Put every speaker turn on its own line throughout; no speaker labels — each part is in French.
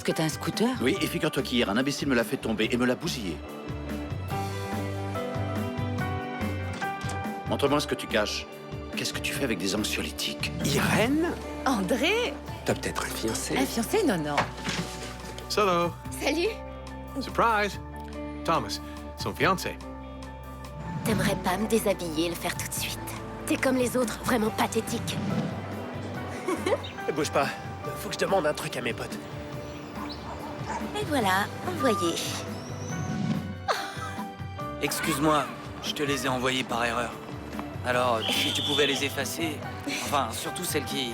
Parce que t'as un scooter?
Oui, et figure-toi qu'hier, un imbécile me l'a fait tomber et me l'a bousillé. Montre-moi ce que tu caches. Qu'est-ce que tu fais avec des anxiolytiques?
Irène?
André?
T'as peut-être un fiancé.
Un fiancé? Non, non.
Solo.
Salut.
Surprise. Thomas, son fiancé.
T'aimerais pas me déshabiller et le faire tout de suite? T'es comme les autres, vraiment pathétique.
Bouge pas. Faut que je demande un truc à mes potes.
Et voilà, envoyé.
Excuse-moi, je te les ai envoyés par erreur. Alors, si tu pouvais les effacer... Enfin, surtout celles qui...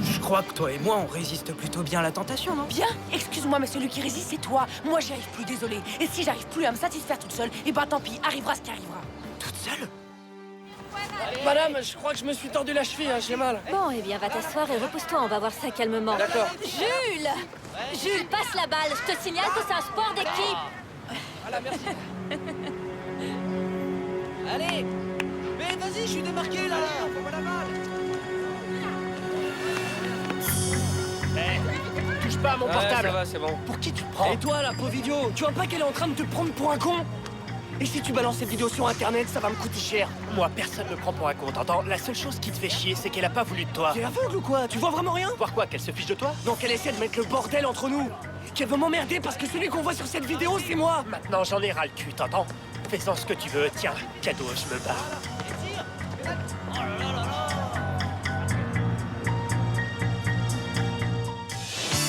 Je crois que toi et moi, on résiste plutôt bien à la tentation, non?
Bien? Excuse-moi, mais celui qui résiste, c'est toi. Moi, j'y arrive plus, désolé. Et si j'arrive plus à me satisfaire toute seule, et bah tant pis, arrivera ce qui arrivera.
Toute seule?
Madame, je crois que je me suis tordu la cheville, hein, j'ai mal.
Bon, eh bien, va t'asseoir et repose-toi, on va voir ça calmement.
D'accord.
Jules! Jules, passe la balle. Je te signale que c'est un sport d'équipe.
Voilà, merci.
Allez! Mais vas-y, je suis démarqué, là!
Fais-moi la balle. Touche pas à mon portable.
Ça va, c'est bon.
Pour qui tu te prends?
Et toi, la pauvre idiot, tu vois pas qu'elle est en train de te prendre pour un con?
Et si tu balances cette vidéo sur internet, ça va me coûter cher. Moi, personne me prend pour un con, t'entends? La seule chose qui te fait chier, c'est qu'elle a pas voulu de toi.
T'es aveugle ou quoi? Tu vois vraiment rien?
Voir quoi? Qu'elle se fiche de toi? Donc elle essaie de mettre le bordel entre nous.
Qu'elle veut m'emmerder parce que celui qu'on voit sur cette vidéo, c'est moi!
Maintenant, j'en ai ras le cul, t'entends? Fais-en ce que tu veux. Tiens, cadeau, je me barre.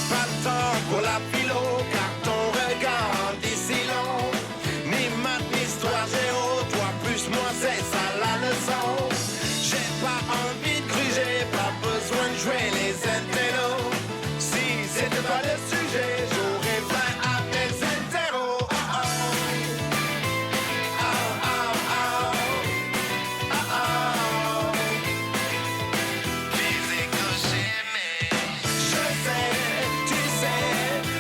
Pas de temps pour la philo, car ton regard dit si long. Ni maths, ni histoire, zéro, toi plus moi, c'est ça la leçon. J'ai pas envie de gruger, pas besoin de jouer les intellos. Si c'était pas le sujet, j'aurais fait à mes interros. Oh oh. Oh oh oh. Oh oh. Physique que j'aimais. Je sais, tu sais,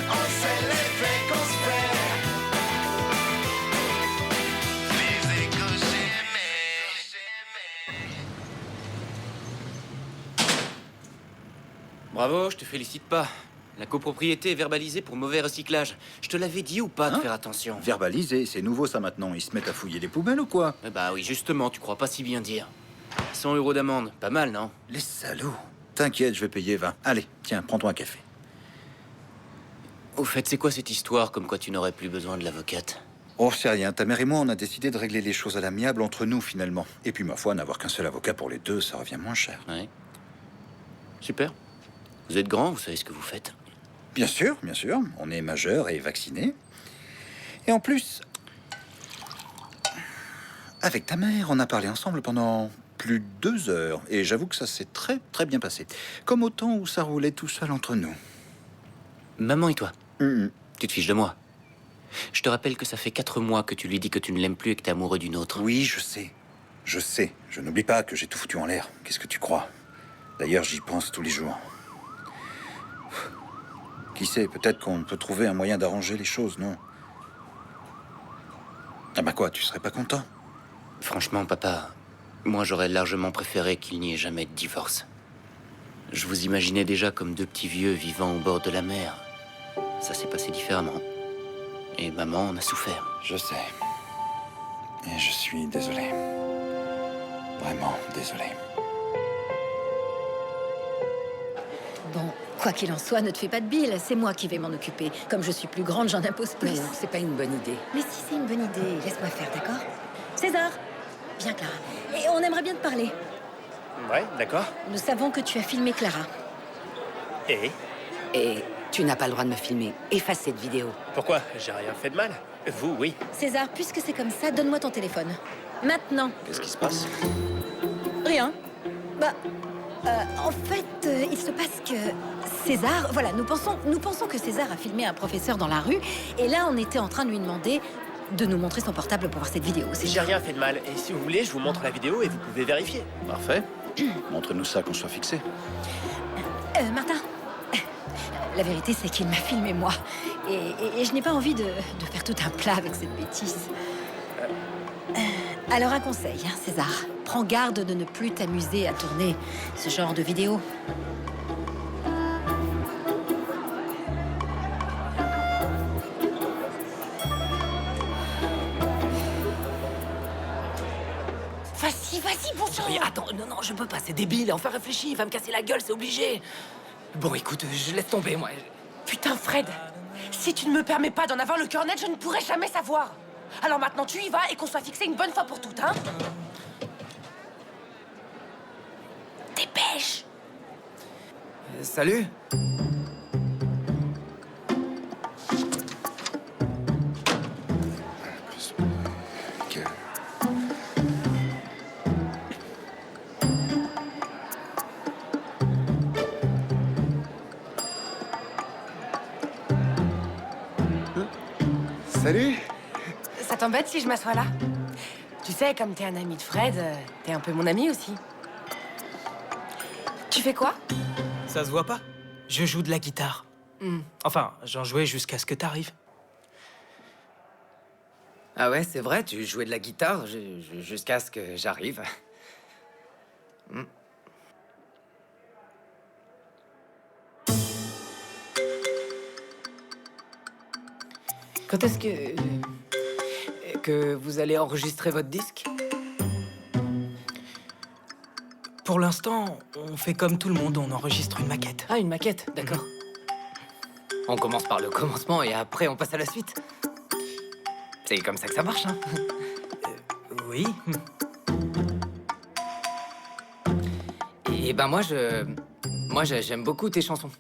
on sait l'effet qu'on se fait. Physique que j'aimais.
Bravo, je te félicite pas. La copropriété est verbalisée pour mauvais recyclage. Je te l'avais dit ou pas de
Hein?
faire attention?
Verbalisé, c'est nouveau ça maintenant. Ils se mettent à fouiller les poubelles ou quoi?
Eh bah oui, justement, tu crois pas si bien dire. 100 € d'amende, pas mal, non?
Les salauds. T'inquiète, je vais payer 20. Allez, tiens, prends-toi un café.
Au fait, c'est quoi cette histoire comme quoi tu n'aurais plus besoin de l'avocate?
Oh, c'est rien. Ta mère et moi, on a décidé de régler les choses à l'amiable entre nous, finalement. Et puis, ma foi, n'avoir qu'un seul avocat pour les deux, ça revient moins cher.
Ouais. Super. Vous êtes grand, vous savez ce que vous faites.
Bien sûr, on est majeur et vacciné. Et en plus, avec ta mère, on a parlé ensemble pendant plus de 2 heures. Et j'avoue que ça s'est très, très bien passé. Comme au temps où ça roulait tout seul entre nous.
Maman et toi,
Hum,
tu te fiches de moi. Je te rappelle que ça fait 4 mois que tu lui dis que tu ne l'aimes plus et que t'es amoureux d'une autre.
Oui, je sais. Je sais. Je n'oublie pas que j'ai tout foutu en l'air. Qu'est-ce que tu crois? D'ailleurs, j'y pense tous les jours. Qui sait, peut-être qu'on peut trouver un moyen d'arranger les choses, non? Ah bah quoi, tu serais pas content?
Franchement, papa, moi j'aurais largement préféré qu'il n'y ait jamais de divorce. Je vous imaginais déjà comme 2 petits vieux vivant au bord de la mer. Ça s'est passé différemment. Et maman en a souffert.
Je sais. Et je suis désolé. Vraiment désolé.
Bon, quoi qu'il en soit, ne te fais pas de bile. C'est moi qui vais m'en occuper. Comme je suis plus grande, j'en impose plus.
Non, c'est pas une bonne idée.
Mais si c'est une bonne idée, laisse-moi faire, d'accord? César! Viens, Clara. Et on aimerait bien te parler.
Ouais, d'accord.
Nous savons que tu as filmé Clara.
Et
Et tu n'as pas le droit de me filmer. Efface cette vidéo.
pourquoi? J'ai rien fait de mal. Vous, oui.
César, puisque c'est comme ça, donne-moi ton téléphone. Maintenant.
Qu'est-ce qui se passe?
Rien. Bah, en fait, il se passe que César... Voilà, nous pensons que César a filmé un professeur dans la rue. Et là, on était en train de lui demander de nous montrer son portable pour voir cette vidéo.
J'ai rien fait de mal. Et si vous voulez, je vous montre la vidéo et vous pouvez vérifier.
Parfait. Montre-nous ça, qu'on soit fixé.
Martin, la vérité, c'est qu'il m'a filmé, moi. Et je n'ai pas envie de faire tout un plat avec cette bêtise. Alors, un conseil, hein, César. Prends garde de ne plus t'amuser à tourner ce genre de vidéo.
Mais attends, non, je peux pas, c'est débile. Enfin, réfléchis, il va me casser la gueule, c'est obligé. Bon, écoute, je laisse tomber, moi.
Putain, Fred, si tu ne me permets pas d'en avoir le cœur net, je ne pourrai jamais savoir. Alors maintenant, tu y vas et qu'on soit fixé une bonne fois pour toutes, hein? Dépêche!
Salut.
Salut.
Ça t'embête si je m'assois là? Tu sais, comme t'es un ami de Fred, t'es un peu mon ami aussi. Tu fais quoi?
Ça se voit pas? Je joue de la guitare. Enfin, j'en jouais jusqu'à ce que t'arrives.
Ah ouais, c'est vrai, tu jouais de la guitare jusqu'à ce que j'arrive.
Quand est-ce que vous allez enregistrer votre disque? Pour l'instant, on fait comme tout le monde, on enregistre une maquette.
Ah, une maquette, d'accord.
On commence par le commencement et après on passe à la suite. C'est comme ça que ça marche, hein.
Oui.
Et ben moi, j'aime beaucoup tes chansons.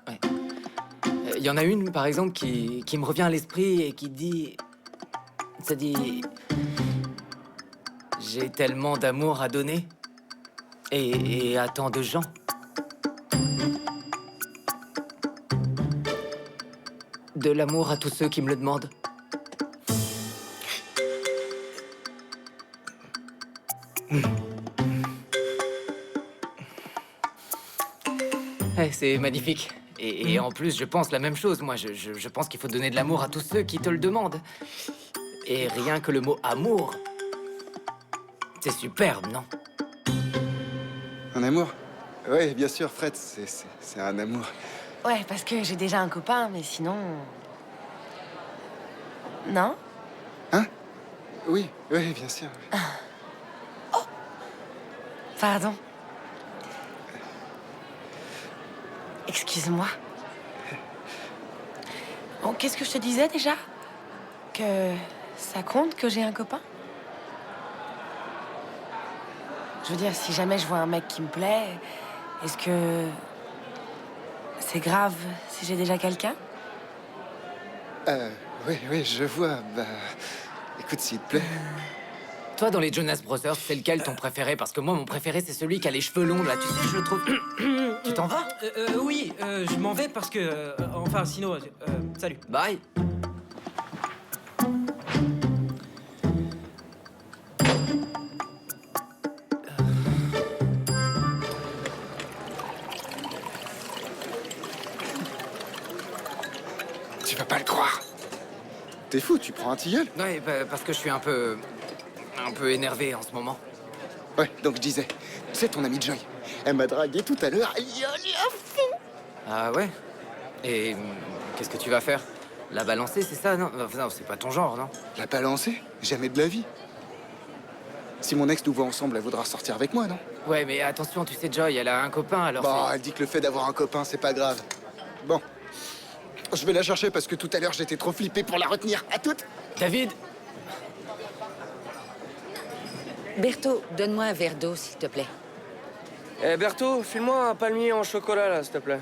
Ouais. Il y en a une, par exemple, qui me revient à l'esprit et qui dit... Ça dit... J'ai tellement d'amour à donner. Et à tant de gens. De l'amour à tous ceux qui me le demandent. C'est magnifique. Et en plus, je pense la même chose. Moi, je pense qu'il faut donner de l'amour à tous ceux qui te le demandent. Et rien que le mot amour, c'est superbe, non?
Un amour? Oui, bien sûr, Fred, c'est un amour.
Ouais, parce que j'ai déjà un copain, mais sinon... Non?
Hein? Oui, bien sûr.
Pardon. Excuse-moi. Bon, qu'est-ce que je te disais déjà? Que ça compte que j'ai un copain? Je veux dire, si jamais je vois un mec qui me plaît, est-ce que c'est grave si j'ai déjà quelqu'un?
Oui, je vois. Bah, écoute, s'il te plaît.
Toi, dans les Jonas Brothers, c'est lequel ton préféré? Parce que moi, mon préféré, c'est celui qui a les cheveux longs, là. Tu sais, je le trouve... Tu t'en vas?
Oui, je m'en vais parce que... enfin, sinon... salut.
Bye.
Tu vas pas le croire. T'es fou, tu prends un tilleul?
Ouais, parce que je suis un peu énervé en ce moment.
Ouais, donc je disais, tu sais, ton amie Joy, elle m'a dragué tout à l'heure, elle y allait à fond.
Ah ouais? Et qu'est-ce que tu vas faire? La balancer, c'est ça, non? Non, c'est pas ton genre, non?
La balancer? Jamais de la vie. Si mon ex nous voit ensemble, elle voudra sortir avec moi, non?
Ouais, mais attention, tu sais, Joy, elle a un copain, alors...
Bon, elle dit que le fait d'avoir un copain, c'est pas grave. Bon. Je vais la chercher parce que tout à l'heure, j'étais trop flippé pour la retenir. À toute.
David! Berthaud, donne-moi un verre d'eau, s'il te plaît.
Eh, Berthaud, file-moi un palmier en chocolat, là, s'il te plaît.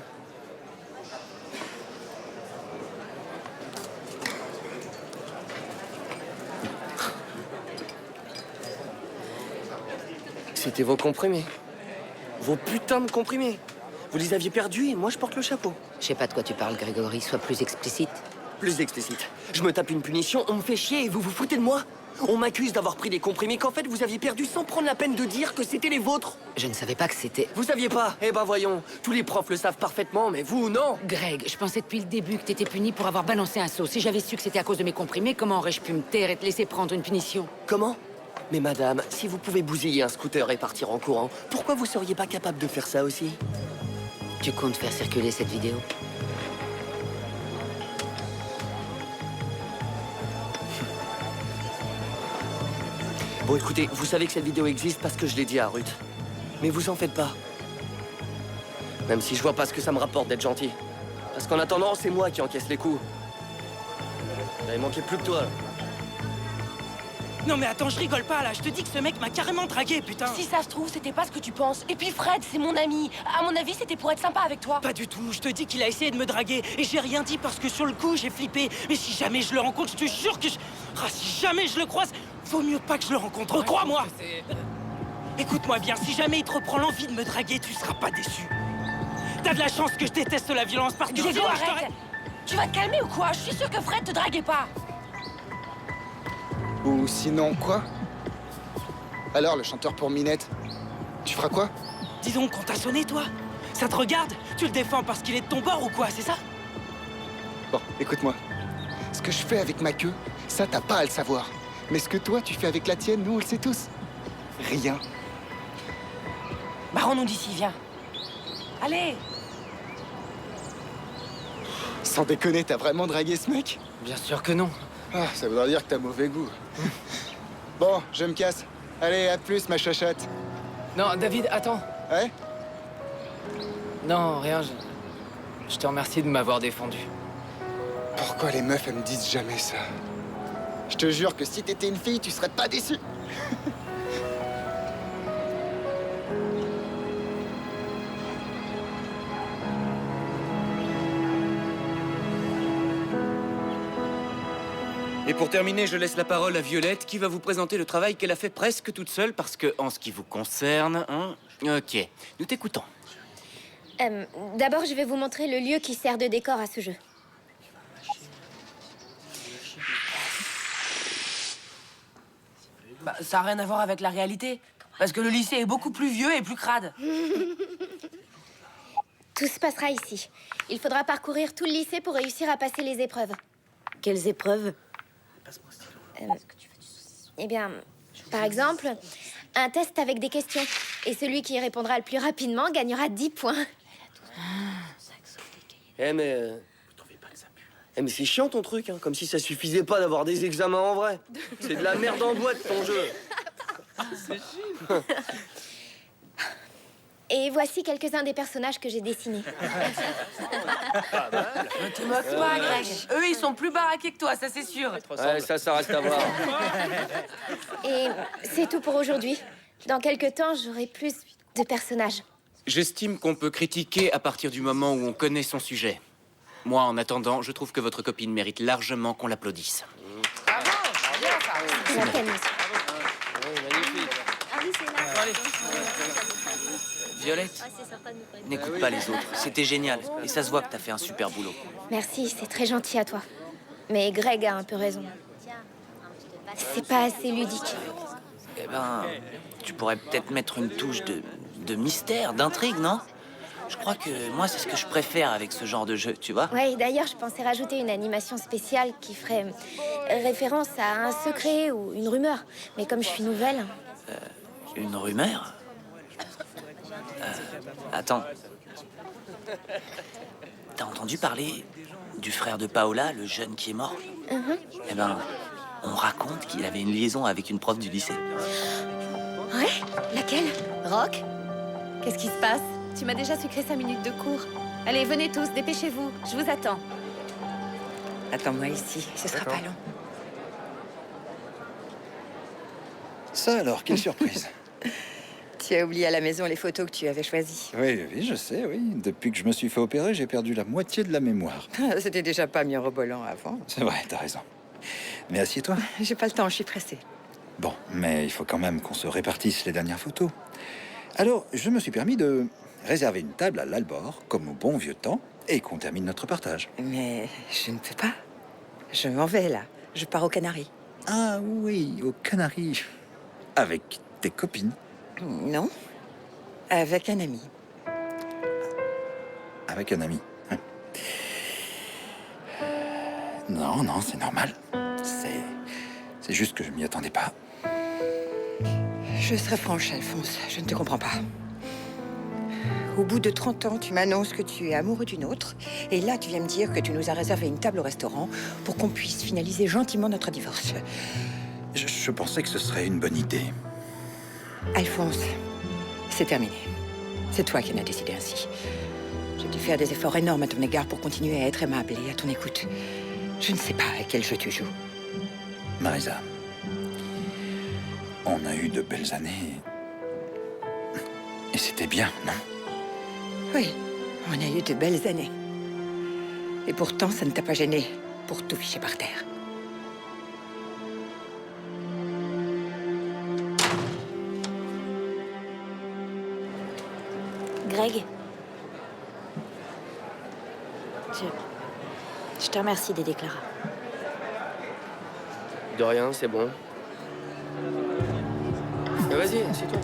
C'était vos comprimés. Vos putains de comprimés. Vous les aviez perdus et moi, je porte le chapeau.
Je sais pas de quoi tu parles, Grégory. Sois plus explicite.
Plus explicite. Je me tape une punition, on me fait chier et vous vous foutez de moi? On m'accuse d'avoir pris des comprimés qu'en fait vous aviez perdu sans prendre la peine de dire que c'était les vôtres.
Je ne savais pas que c'était...
Vous saviez pas? Eh ben voyons, tous les profs le savent parfaitement, mais vous, non.
Greg, je pensais depuis le début que t'étais puni pour avoir balancé un seau. Si j'avais su que c'était à cause de mes comprimés, comment aurais-je pu me taire et te laisser prendre une punition?
Comment? Mais madame, si vous pouvez bousiller un scooter et partir en courant, pourquoi vous seriez pas capable de faire ça aussi?
Tu comptes faire circuler cette vidéo?
Bon, écoutez, vous savez que cette vidéo existe parce que je l'ai dit à Ruth. Mais vous en faites pas. Même si je vois pas ce que ça me rapporte d'être gentil. Parce qu'en attendant, c'est moi qui encaisse les coups. Là, il manquait plus que toi, là.
Non mais attends, je rigole pas là, je te dis que ce mec m'a carrément dragué, putain.
Si ça se trouve, c'était pas ce que tu penses. Et puis Fred, c'est mon ami. À mon avis, c'était pour être sympa avec toi.
Pas du tout, je te dis qu'il a essayé de me draguer et j'ai rien dit parce que sur le coup j'ai flippé. Mais si jamais je le rencontre, je te jure que si jamais je le croise, vaut mieux pas que je le rencontre, crois-moi. Écoute-moi bien, si jamais il te reprend l'envie de me draguer, tu seras pas déçu. T'as de la chance que je déteste la violence parce que
Diego,
sinon, je
arrête. Tu vas te calmer ou quoi? Je suis sûre que Fred te draguait pas.
Ou sinon, quoi? Alors, le chanteur pour Minette, tu feras quoi?
Dis donc, quand t'as sonné, toi, ça te regarde? Tu le défends parce qu'il est de ton bord ou quoi, c'est ça?
Bon, écoute-moi. Ce que je fais avec ma queue, ça, t'as pas à le savoir. Mais ce que toi, tu fais avec la tienne, nous, on le sait tous. Rien.
Barrons-nous d'ici, viens. Allez.
Sans déconner, t'as vraiment dragué ce mec?
Bien sûr que non.
Ah, ça voudrait dire que t'as mauvais goût. Bon, je me casse. Allez, à plus, ma chachotte.
Non, David, attends.
Ouais?
Non, rien, je te remercie de m'avoir défendu.
Pourquoi les meufs, elles me disent jamais ça? Je te jure que si t'étais une fille, tu serais pas déçue.
Et pour terminer, je laisse la parole à Violette qui va vous présenter le travail qu'elle a fait presque toute seule parce que, en ce qui vous concerne, ok, nous t'écoutons.
D'abord, je vais vous montrer le lieu qui sert de décor à ce jeu.
Bah, ça n'a rien à voir avec la réalité. Parce que le lycée est beaucoup plus vieux et plus crade.
Tout se passera ici. Il faudra parcourir tout le lycée pour réussir à passer les épreuves.
Quelles épreuves?
Eh bien, par exemple, un test avec des questions. Et celui qui y répondra le plus rapidement gagnera 10 points.
Mais c'est chiant ton truc, hein, comme si ça suffisait pas d'avoir des examens en vrai. C'est de la merde en boîte ton jeu.
C'est chiant. Et voici quelques-uns des personnages que j'ai dessinés.
Ne te moque pas, Greg. Eux, ils sont plus baraqués que toi, ça c'est sûr.
Ouais, ça reste à voir.
Et c'est tout pour aujourd'hui. Dans quelques temps, j'aurai plus de personnages.
J'estime qu'on peut critiquer à partir du moment où on connaît son sujet. Moi, en attendant, je trouve que votre copine mérite largement qu'on l'applaudisse.
Bravo, bien ça.
La peine.
Violette, n'écoute pas les autres. C'était génial. Et ça se voit que t'as fait un super boulot.
Merci, c'est très gentil à toi. Mais Greg a un peu raison. C'est pas assez ludique.
Eh ben, tu pourrais peut-être mettre une touche de mystère, d'intrigue, non? Je crois que moi, c'est ce que je préfère avec ce genre de jeu, tu vois?
Ouais, d'ailleurs, je pensais rajouter une animation spéciale qui ferait référence à un secret ou une rumeur. Mais comme je suis nouvelle...
Une rumeur? Attends. T'as entendu parler du frère de Paola, le jeune qui est mort? Eh ben, on raconte qu'il avait une liaison avec une prof du lycée.
Ouais? Laquelle? Rock? Qu'est-ce qui se passe? Tu m'as déjà sucré 5 minutes de cours. Allez, venez tous, dépêchez-vous. Je vous attends.
Attends-moi ici, ce sera pas long.
Ça alors, quelle surprise.
Tu as oublié à la maison les photos que tu avais choisies.
Oui, je sais, oui. Depuis que je me suis fait opérer, j'ai perdu la moitié de la mémoire.
C'était déjà pas mirobolant avant.
C'est vrai, t'as raison. Mais assieds-toi.
J'ai pas le temps, je suis pressée.
Bon, mais il faut quand même qu'on se répartisse les dernières photos. Alors, je me suis permis de réserver une table à l'Albor, comme au bon vieux temps, et qu'on termine notre partage.
Mais je ne peux pas. Je m'en vais, là. Je pars aux Canaries.
Ah oui, aux Canaries. Avec tes copines.
Non. Avec un ami.
Avec un ami. Non, c'est normal. C'est juste que je m'y attendais pas.
Je serai franche, Alphonse. Je ne te comprends pas. Au bout de 30 ans, tu m'annonces que tu es amoureux d'une autre. Et là, tu viens me dire que tu nous as réservé une table au restaurant pour qu'on puisse finaliser gentiment notre divorce.
Je pensais que ce serait une bonne idée.
Alphonse, c'est terminé. C'est toi qui en as décidé ainsi. J'ai dû faire des efforts énormes à ton égard pour continuer à être aimable et à ton écoute. Je ne sais pas à quel jeu tu joues.
Marisa, on a eu de belles années. Et c'était bien, non?
Oui, on a eu de belles années. Et pourtant, ça ne t'a pas gêné pour tout ficher par terre.
Greg. Je te remercie d'aider Clara.
De rien, c'est bon. Mais vas-y, assieds-toi.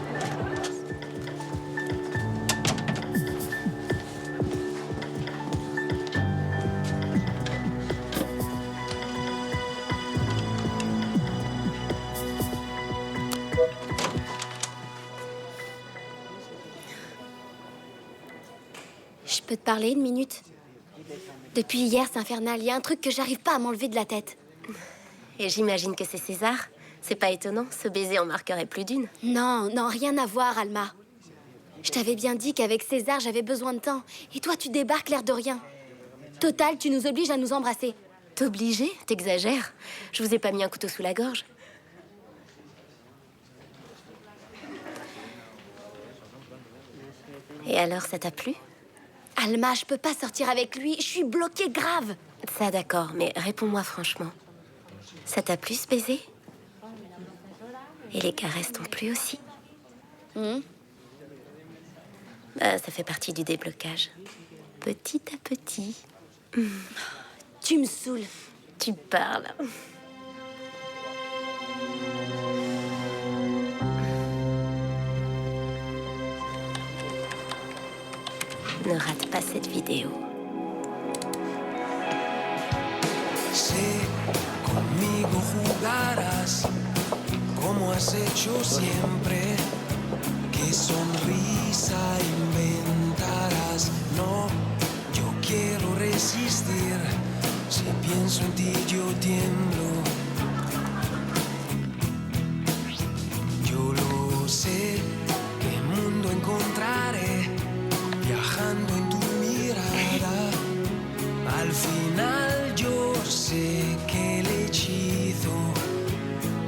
Je peux te parler une minute? Depuis hier, c'est infernal. Il y a un truc que j'arrive pas à m'enlever de la tête.
Et j'imagine que c'est César. C'est pas étonnant, ce baiser en marquerait plus d'une.
Non, non, rien à voir, Alma. Je t'avais bien dit qu'avec César, j'avais besoin de temps. Et toi, tu débarques l'air de rien. Total, tu nous obliges à nous embrasser.
T'obliger? T'exagères. Je vous ai pas mis un couteau sous la gorge. Et alors, ça t'a plu?
Alma, je peux pas sortir avec lui. Je suis bloquée grave.
Ça, d'accord, mais réponds-moi franchement. Ça t'a plu, ce baiser? Et les caresses t'ont plu aussi? Bah, ça fait partie du déblocage. Petit à petit.
Tu me saoules.
Tu parles. Ne rate pas cette vidéo.
Sé, conmigo jugarás, como has hecho siempre. Qué sonrisa inventarás. No, yo quiero resistir. Si pienso en ti, yo tiemblo. Yo lo sé, qué mundo encontraré. Viajando en tu mirada, al final yo sé que el hechizo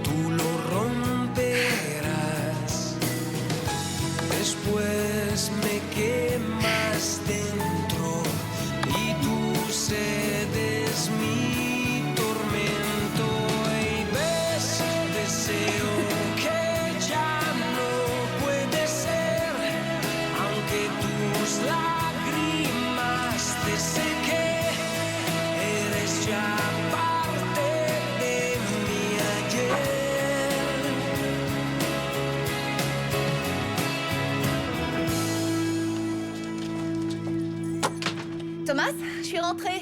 tú lo romperás. Después me quemas dentro y tú cedes mi tormento. Y ves, deseo que ya no puede ser, aunque tus lágrimas te seque, eres ya parte de mi ayer.
Thomas, je suis rentrée.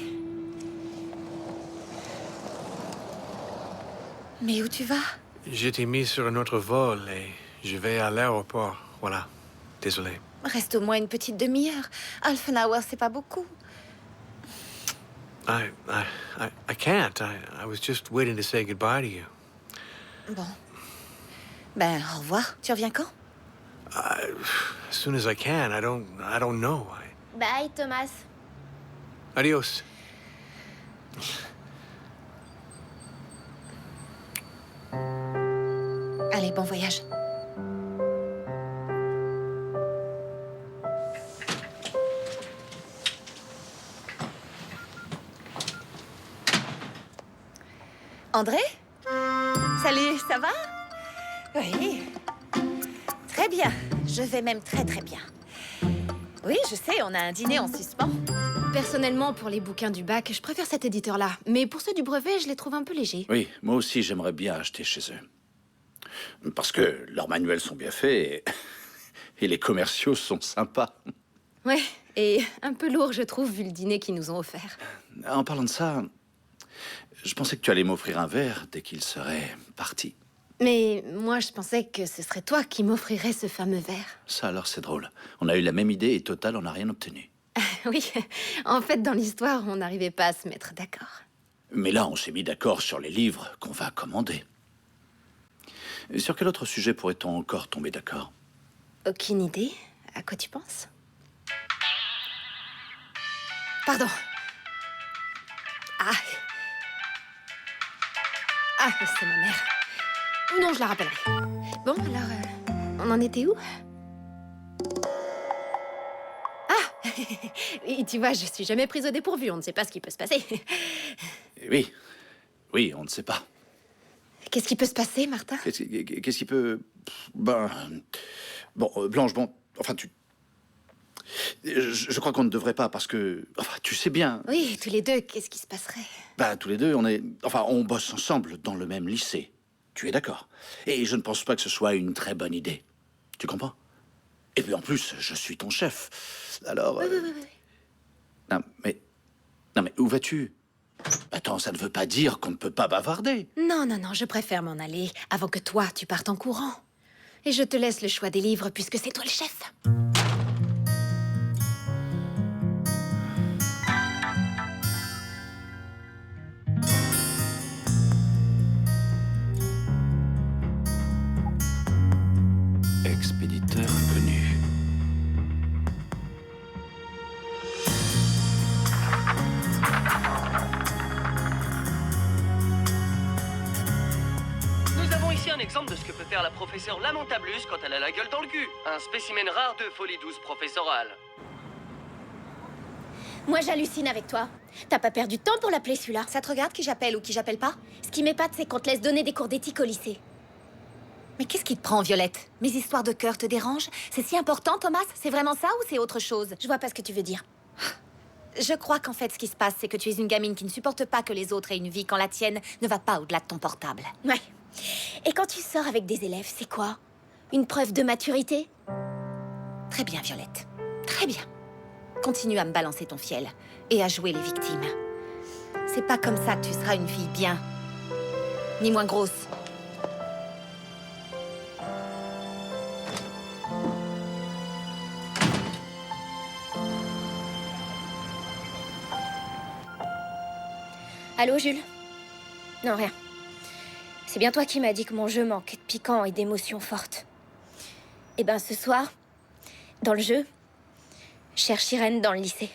Mais où tu vas?
J'étais mis sur un autre vol et je vais à l'aéroport. Voilà. Désolé.
Reste au moins une petite demi-heure. Half an hour, c'est pas beaucoup.
I can't. I was just waiting to say goodbye to you.
Bon. Ben, au revoir. Tu reviens quand?
As soon as I can. I don't know.
Bye, Thomas.
Adios.
Allez, bon voyage. André? Salut, ça va? Oui. Très bien. Je vais même très très bien. Oui, je sais, on a un dîner en suspens.
Personnellement, pour les bouquins du bac, je préfère cet éditeur-là. Mais pour ceux du brevet, je les trouve un peu légers.
Oui, moi aussi, j'aimerais bien acheter chez eux. Parce que leurs manuels sont bien faits et les commerciaux sont sympas.
Ouais, et un peu lourd, je trouve, vu le dîner qu'ils nous ont offert.
En parlant de ça, je pensais que tu allais m'offrir un verre dès qu'il serait parti.
Mais moi, je pensais que ce serait toi qui m'offrirais ce fameux verre.
Ça, alors, c'est drôle. On a eu la même idée et total, on n'a rien obtenu.
Oui, en fait, dans l'histoire, on n'arrivait pas à se mettre d'accord.
Mais là, on s'est mis d'accord sur les livres qu'on va commander. Et sur quel autre sujet pourrait-on encore tomber d'accord?
Aucune idée. À quoi tu penses? Pardon. Ah. Ah, c'est ma mère. Non, je la rappellerai. Bon, alors, on en était où? Ah. Et tu vois, je suis jamais prise au dépourvu. On ne sait pas ce qui peut se passer.
Oui. Oui, on ne sait pas.
Qu'est-ce qui peut se passer, Martha?
Qu'est-ce qui peut... Ben... Bon, Blanche, bon... Enfin, tu... Je crois qu'on ne devrait pas, parce que... Enfin, tu sais bien...
Oui, tous les deux, qu'est-ce qui se passerait?
Ben, tous les deux, on est... Enfin, on bosse ensemble dans le même lycée. Tu es d'accord? Et je ne pense pas que ce soit une très bonne idée. Tu comprends? Et puis en plus, je suis ton chef. Alors...
Oui.
Non, mais où vas-tu? Attends, ça ne veut pas dire qu'on ne peut pas bavarder.
Non, je préfère m'en aller avant que toi, tu partes en courant. Et je te laisse le choix des livres puisque c'est toi le chef.
Expéditeur inconnu.
Nous avons ici un exemple de ce que peut faire la professeure Lamentableuse quand elle a la gueule dans le cul. Un spécimen rare de folie douce professorale.
Moi, j'hallucine avec toi. T'as pas perdu de temps pour l'appeler, celui-là? Ça te regarde qui j'appelle ou qui j'appelle pas? Ce qui m'épate, c'est qu'on te laisse donner des cours d'éthique au lycée.
Mais qu'est-ce qui te prend, Violette? Mes histoires de cœur te dérangent? C'est si important, Thomas? C'est vraiment ça ou c'est autre chose?
Je vois pas ce que tu veux dire.
Je crois qu'en fait, ce qui se passe, c'est que tu es une gamine qui ne supporte pas que les autres aient une vie quand la tienne ne va pas au-delà de ton portable.
Ouais. Et quand tu sors avec des élèves, c'est quoi? Une preuve de maturité?
Très bien, Violette. Très bien. Continue à me balancer ton fiel et à jouer les victimes. C'est pas comme ça que tu seras une fille bien. Ni moins grosse.
Allô, Jules? Non, rien. C'est bien toi qui m'as dit que mon jeu manquait de piquant et d'émotions fortes. Eh ben, ce soir, dans le jeu, cherche Irène dans le lycée.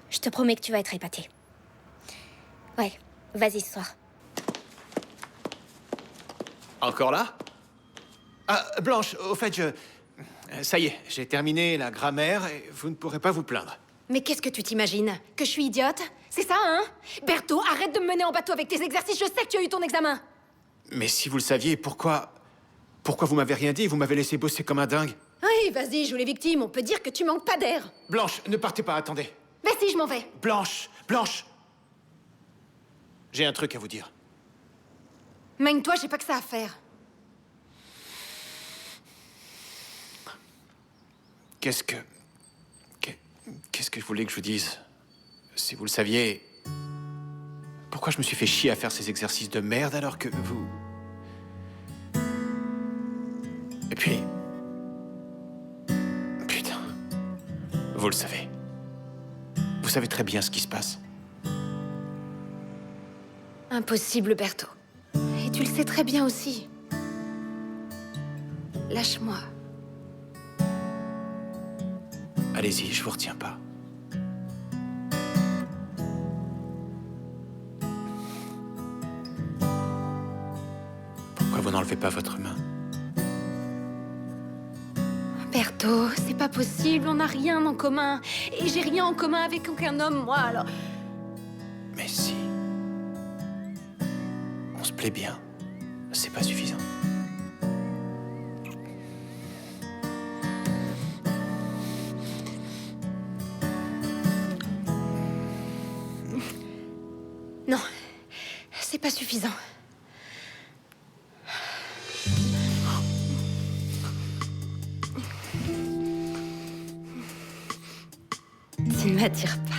Je te promets que tu vas être épaté. Ouais, vas-y ce soir.
Encore là? Ah, Blanche, au fait, ça y est, j'ai terminé la grammaire et vous ne pourrez pas vous plaindre.
Mais qu'est-ce que tu t'imagines? Que je suis idiote? C'est ça, hein? Berthaud, arrête de me mener en bateau avec tes exercices, je sais que tu as eu ton examen!
Mais si vous le saviez, pourquoi vous m'avez rien dit? Vous m'avez laissé bosser comme un dingue.
Oui, vas-y, joue les victimes, on peut dire que tu manques pas d'air.
Blanche, ne partez pas, attendez.
Mais si, je m'en vais.
Blanche! J'ai un truc à vous dire.
Mène-toi, j'ai pas que ça à faire.
Qu'est-ce que je voulais que je vous dise? Si vous le saviez... Pourquoi je me suis fait chier à faire ces exercices de merde alors que vous... Et puis... Putain... Vous le savez. Vous savez très bien ce qui se passe.
Impossible, Berthaud. Et tu le sais très bien aussi. Lâche-moi.
Allez-y, je vous retiens pas. Pourquoi vous n'enlevez pas votre main?
Berthaud, c'est pas possible, on n'a rien en commun. Et j'ai rien en commun avec aucun homme, moi, alors...
Mais si... On se plaît bien. C'est pas suffisant.
Non, c'est pas suffisant. Tu ne m'attires pas.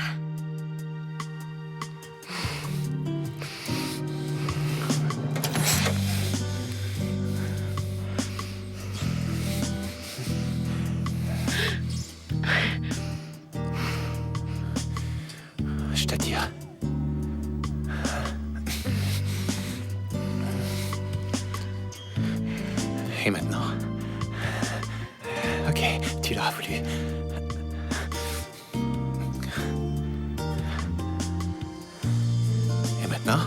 Je t'attire. tu l'auras voulu. Et maintenant?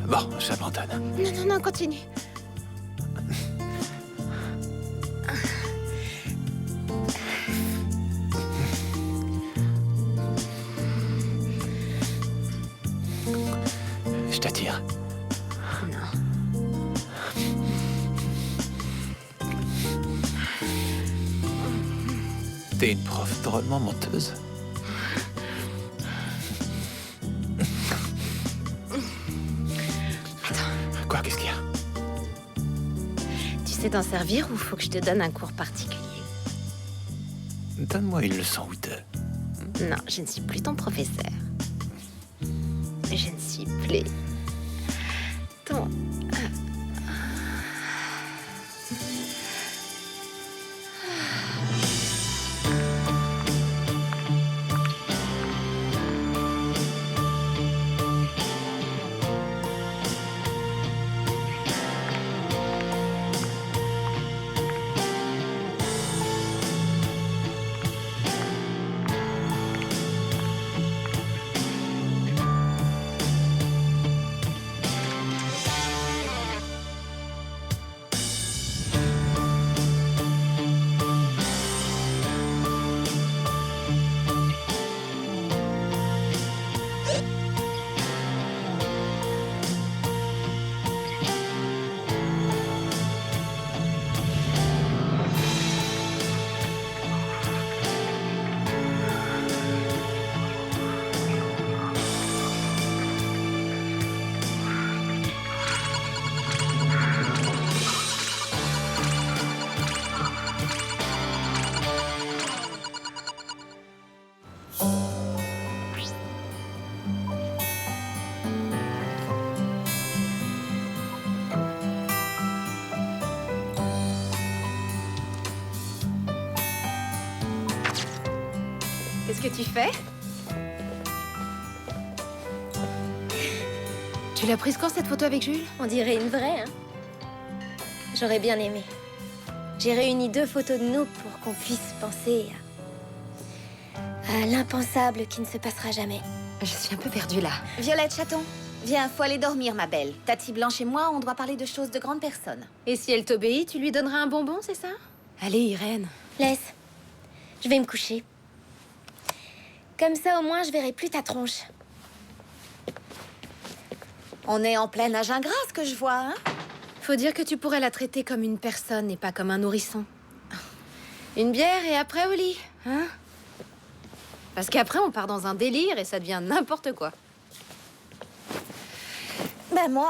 Bon, j'abandonne.
Non, non, non, continue.
Je t'attire. T'es une prof drôlement menteuse. Quoi, qu'est-ce qu'il y a?
Tu sais t'en servir ou faut que je te donne un cours particulier?
Donne-moi une leçon ou deux.
Non, je ne suis plus ton professeur. Je ne suis plus ton... Qu'est-ce que tu fais? Tu l'as prise quand, cette photo avec Jules?
On dirait une vraie, hein. J'aurais bien aimé. J'ai réuni 2 photos de nous pour qu'on puisse penser à l'impensable qui ne se passera jamais.
Je suis un peu perdue, là.
Violette Chaton, viens, faut aller dormir, ma belle. Tati Blanche et moi, on doit parler de choses de grandes personnes.
Et si elle t'obéit, tu lui donneras un bonbon, c'est ça? Allez, Irène.
Laisse. Je vais me coucher. Comme ça, au moins, je verrai plus ta tronche.
On est en plein âge ingrat, ce que je vois, hein?
Faut dire que tu pourrais la traiter comme une personne et pas comme un nourrisson. Une bière et après au lit, hein? Parce qu'après, on part dans un délire et ça devient n'importe quoi.
Ben moi,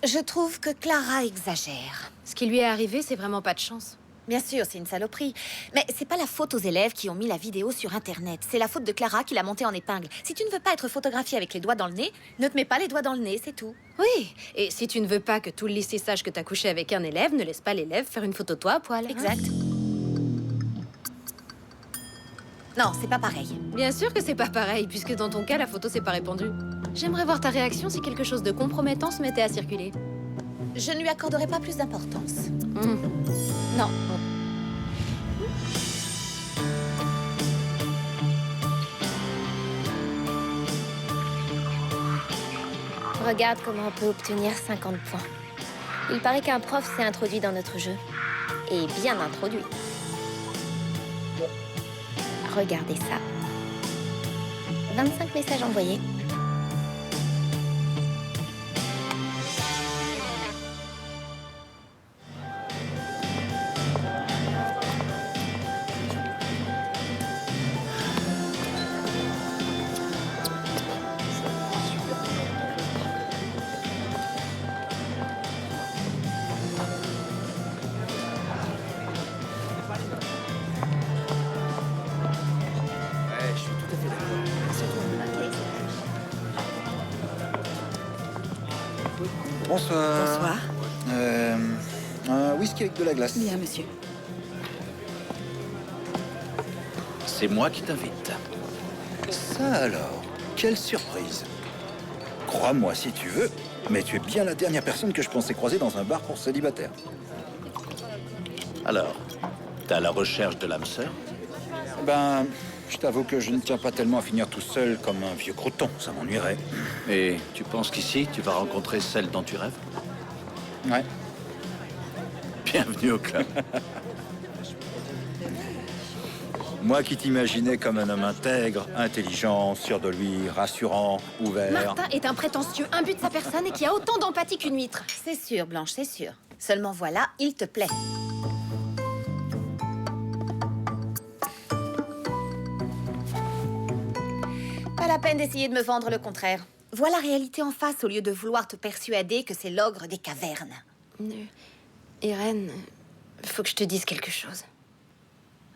je trouve que Clara exagère.
Ce qui lui est arrivé, c'est vraiment pas de chance.
Bien sûr, c'est une saloperie. Mais c'est pas la faute aux élèves qui ont mis la vidéo sur Internet. C'est la faute de Clara qui l'a montée en épingle. Si tu ne veux pas être photographiée avec les doigts dans le nez, ne te mets pas les doigts dans le nez, c'est tout.
Oui, et si tu ne veux pas que tout le lycée sache que t'as couché avec un élève, ne laisse pas l'élève faire une photo de toi à poil. hein.
Exact. Non, c'est pas pareil.
Bien sûr que c'est pas pareil, puisque dans ton cas, la photo s'est pas répandue. J'aimerais voir ta réaction si quelque chose de compromettant se mettait à circuler.
Je ne lui accorderai pas plus d'importance.
Non.
Regarde comment on peut obtenir 50 points. Il paraît qu'un prof s'est introduit dans notre jeu. Et bien introduit. Regardez ça. 25 messages envoyés.
Bonsoir.
Bonsoir.
Un whisky avec de la glace.
Bien, monsieur.
C'est moi qui t'invite.
Ça alors, quelle surprise. Crois-moi si tu veux, mais tu es bien la dernière personne que je pensais croiser dans un bar pour célibataires.
Alors, T'es à la recherche de l'âme sœur?
Ben, je t'avoue que je ne tiens pas tellement à finir tout seul comme un vieux croton. Ça m'ennuierait.
Et tu penses qu'ici, tu vas rencontrer celle dont tu rêves?
Ouais.
Bienvenue au club.
Moi qui t'imaginais comme un homme intègre, intelligent, sûr de lui, rassurant, ouvert...
Martin est un prétentieux, imbu de sa personne et qui a autant d'empathie qu'une huître.
C'est sûr, Blanche, c'est sûr. Seulement voilà, il te plaît. Pas la peine d'essayer de me vendre le contraire. Vois la réalité en face au lieu de vouloir te persuader que c'est l'ogre des cavernes.
Irène, faut que je te dise quelque chose.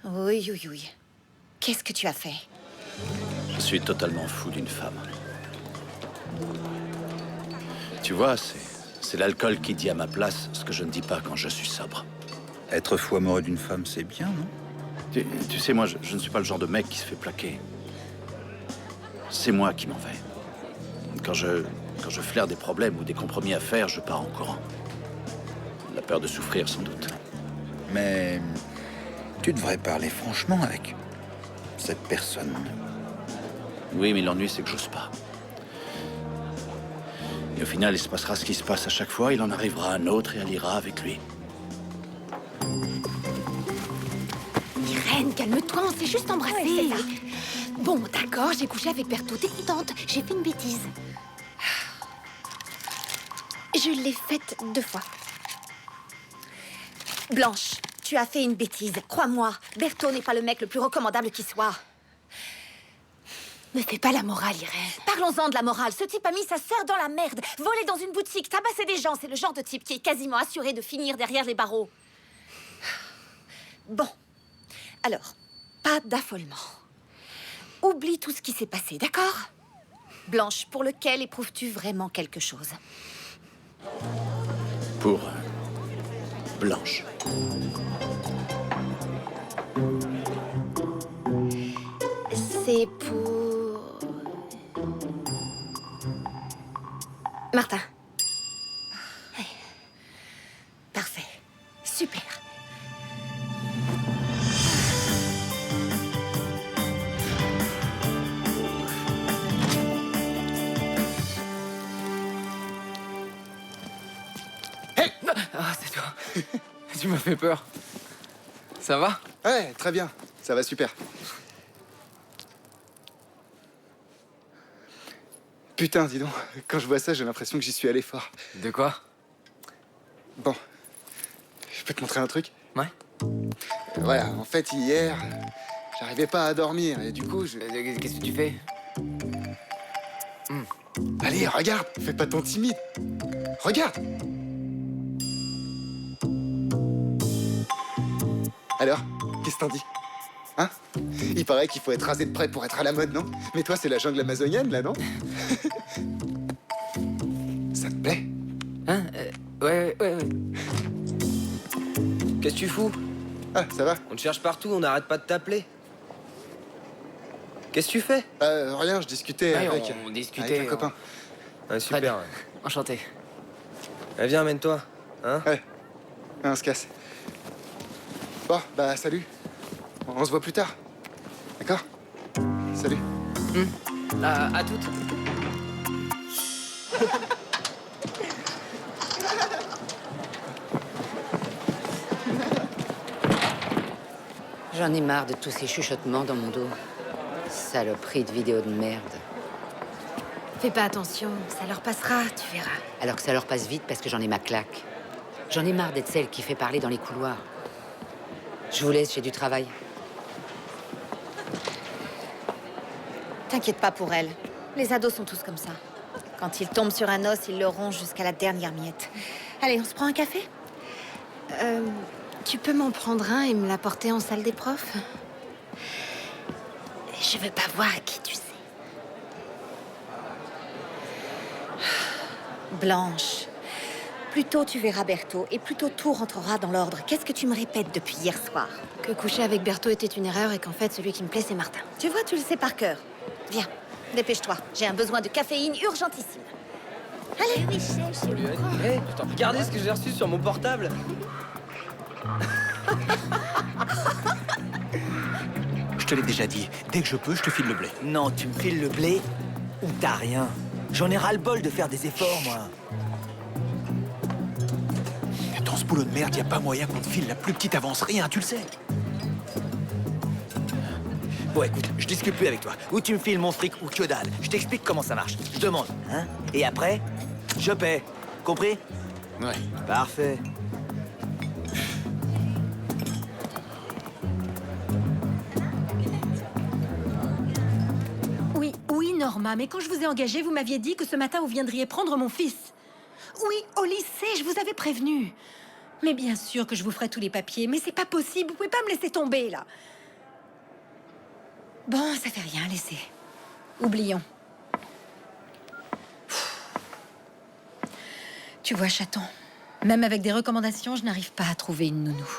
Oui, oui, oui. Qu'est-ce que tu as fait?
Je suis totalement fou d'une femme. Tu vois, c'est l'alcool qui dit à ma place ce que je ne dis pas quand je suis sobre.
Être fou amoureux d'une femme, c'est bien, non?
Tu sais, moi, je ne suis pas le genre de mec qui se fait plaquer. C'est moi qui m'en vais. Quand je flaire des problèmes ou des compromis à faire, je pars en courant. La peur de souffrir, sans doute.
Mais tu devrais parler franchement avec cette personne.
Oui, mais l'ennui, c'est que j'ose pas. Et au final, il se passera ce qui se passe à chaque fois. Il en arrivera un autre et elle ira avec lui.
Irène, calme-toi, on s'est juste embrassé.
Ouais, c'est ça.
Bon, d'accord, j'ai couché avec Berthaud. T'es contente, j'ai fait une bêtise. Je l'ai faite 2 fois.
Blanche, tu as fait une bêtise. Crois-moi, Berthaud n'est pas le mec le plus recommandable qui soit.
Me fais pas la morale, Irène.
Parlons-en de la morale. Ce type a mis sa sœur dans la merde. Voler dans une boutique, tabasser des gens, c'est le genre de type qui est quasiment assuré de finir derrière les barreaux. Bon. Alors, pas d'affolement. Oublie tout ce qui s'est passé, d'accord? Blanche, pour lequel éprouves-tu vraiment quelque chose?
Pour Blanche.
C'est pour... Martin.
Parfait. Super.
Ah, c'est toi. Tu m'as fait peur. Ça va?
Ouais, très bien. Ça va super. Putain, dis donc. Quand je vois ça, j'ai l'impression que j'y suis allé fort.
De quoi?
Bon. Je peux te montrer un truc?
Ouais.
Voilà, en fait, hier, j'arrivais pas à dormir et du coup, je...
Qu'est-ce que tu fais?
Allez, regarde. Fais pas ton timide. Regarde. Alors, qu'est-ce que t'en dis? Hein? Il paraît qu'il faut être rasé de près pour être à la mode, non? Mais toi, c'est la jungle amazonienne, là, non? Ça te plaît?
Hein? Ouais.
Qu'est-ce que tu fous?
Ah, ça va?
On te cherche partout, on n'arrête pas de t'appeler. Qu'est-ce que tu fais?
Rien, je discutais
Ouais,
avec...
on discutait,
avec un copain.
Ouais, super.
Fred, enchanté.
Allez, viens, amène-toi. Hein?
Ouais. On se casse. Bon, bah, salut. On se voit plus tard. D'accord? Salut.
À toutes.
J'en ai marre de tous ces chuchotements dans mon dos. Saloperie de vidéos de merde.
Fais pas attention, ça leur passera, tu verras.
Alors que ça leur passe vite parce que j'en ai ma claque. J'en ai marre d'être celle qui fait parler dans les couloirs. Je vous laisse, j'ai du travail.
T'inquiète pas pour elle. Les ados sont tous comme ça. Quand ils tombent sur un os, ils le rongent jusqu'à la dernière miette. Allez, on se prend un café?
Tu peux m'en prendre un et me l'apporter en salle des profs? Je veux pas voir qui tu sais.
Blanche, plus tôt tu verras Berthaud et plus tôt tout rentrera dans l'ordre. Qu'est-ce que tu me répètes depuis hier soir?
Que coucher avec Berthaud était une erreur et qu'en fait, celui qui me plaît, c'est Martin.
Tu vois, tu le sais par cœur. Viens, dépêche-toi. J'ai un besoin de caféine urgentissime. Allez,
Salut, Annie. Regardez ce que j'ai reçu sur mon portable.
Je te l'ai déjà dit. Dès que je peux, je te file le blé.
Non, tu me files le blé ou t'as rien. J'en ai ras-le-bol de faire des efforts, moi.
Dans ce boulot de merde, y a pas moyen qu'on te file la plus petite avance. Rien, tu le sais.
Bon, écoute, je discute plus avec toi. Ou tu me files mon fric ou que dalle. Je t'explique comment ça marche. Je demande, hein? Et après, je paie. Compris?
Ouais.
Parfait.
Oui, Norma, mais quand je vous ai engagé, vous m'aviez dit que ce matin, vous viendriez prendre mon fils. Oui, au lycée, je vous avais prévenu. Mais bien sûr que je vous ferai tous les papiers, mais c'est pas possible, vous pouvez pas me laisser tomber, là. Bon, ça fait rien, laissez. Oublions. Tu vois, chaton, même avec des recommandations, je n'arrive pas à trouver une nounou.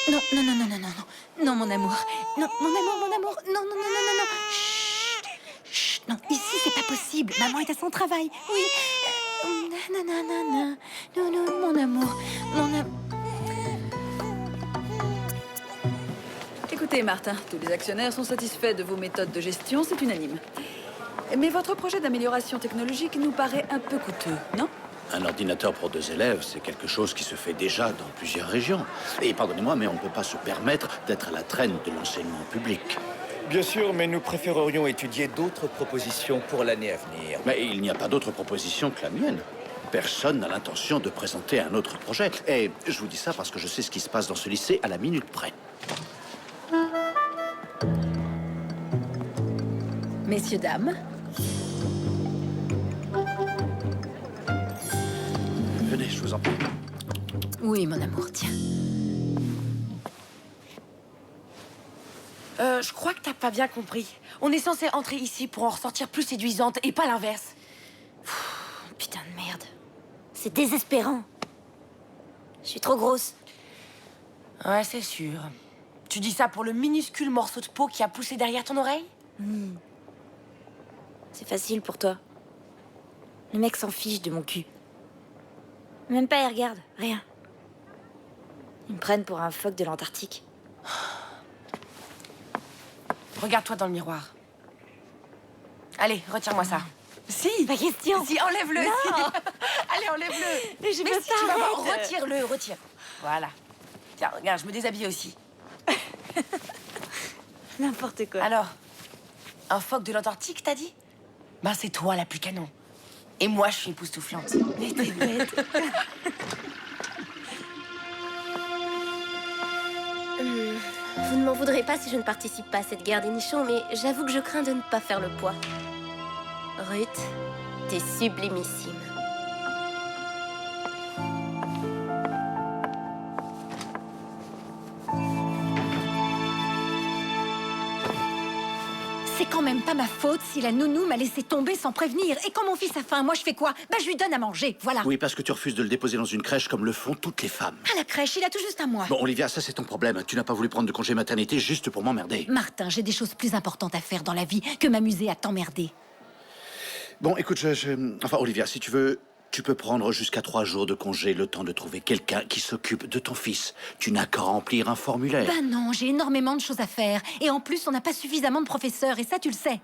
Non, non, non, non, non, non, non. Non, mon amour. Non, mon amour, mon amour. Non, non, non, non, non, non. Chut. Chut. Non, ici, c'est pas possible. Maman est à son travail. Oui. Non, non, non, non. Non, non, mon amour. Mon amour.
Écoutez, Martin, tous les actionnaires sont satisfaits de vos méthodes de gestion, c'est unanime. Mais votre projet d'amélioration technologique nous paraît un peu coûteux, non?
Un ordinateur pour 2 élèves, c'est quelque chose qui se fait déjà dans plusieurs régions. Et pardonnez-moi, mais on ne peut pas se permettre d'être à la traîne de l'enseignement public.
Bien sûr, mais nous préférerions étudier d'autres propositions pour l'année à venir.
Mais il n'y a pas d'autre proposition que la mienne. Personne n'a l'intention de présenter un autre projet. Et je vous dis ça parce que je sais ce qui se passe dans ce lycée à la minute près.
Messieurs, dames.
Venez, je vous en prie.
Oui, mon amour, tiens.
Je crois que t'as pas bien compris. On est censé entrer ici pour en ressortir plus séduisante et pas l'inverse.
Putain de merde. C'est désespérant. Je suis trop grosse.
Ouais, c'est sûr. Tu dis ça pour le minuscule morceau de peau qui a poussé derrière ton oreille?
C'est facile pour toi. Le mec s'en fiche de mon cul. Même pas, il regarde. Rien. Ils me prennent pour un phoque de l'Antarctique.
Regarde-toi dans le miroir. Allez, retire-moi ça. Si.
Pas question.
Si, enlève-le.
Non.
Allez, enlève-le.
Mais je
Mais
veux
si,
pas,
tu vas voir,
arrête.
retire-le, retire. Voilà. Tiens, regarde, je me déshabille aussi.
N'importe quoi.
Alors, un phoque de l'Antarctique, t'as dit? Ben, c'est toi la plus canon. Et moi, je suis époustouflante.
Mais t'es bête. Vous ne m'en voudrez pas si je ne participe pas à cette guerre des nichons, mais j'avoue que je crains de ne pas faire le poids. Ruth, t'es sublimissime.
C'est quand même pas ma faute si la nounou m'a laissé tomber sans prévenir. Et quand mon fils a faim, moi je fais quoi? Bah je lui donne à manger, voilà.
Oui, parce que tu refuses de le déposer dans une crèche comme le font toutes les femmes.
À la crèche, il a tout juste un mois.
Bon, Olivia, ça c'est ton problème. Tu n'as pas voulu prendre de congé maternité juste pour m'emmerder.
Martin, j'ai des choses plus importantes à faire dans la vie que m'amuser à t'emmerder.
Bon, écoute, Enfin, Olivia, si tu veux, tu peux prendre jusqu'à 3 jours de congé, le temps de trouver quelqu'un qui s'occupe de ton fils. Tu n'as qu'à remplir un formulaire.
Ben non, j'ai énormément de choses à faire. Et en plus, on n'a pas suffisamment de professeurs, et ça tu le sais.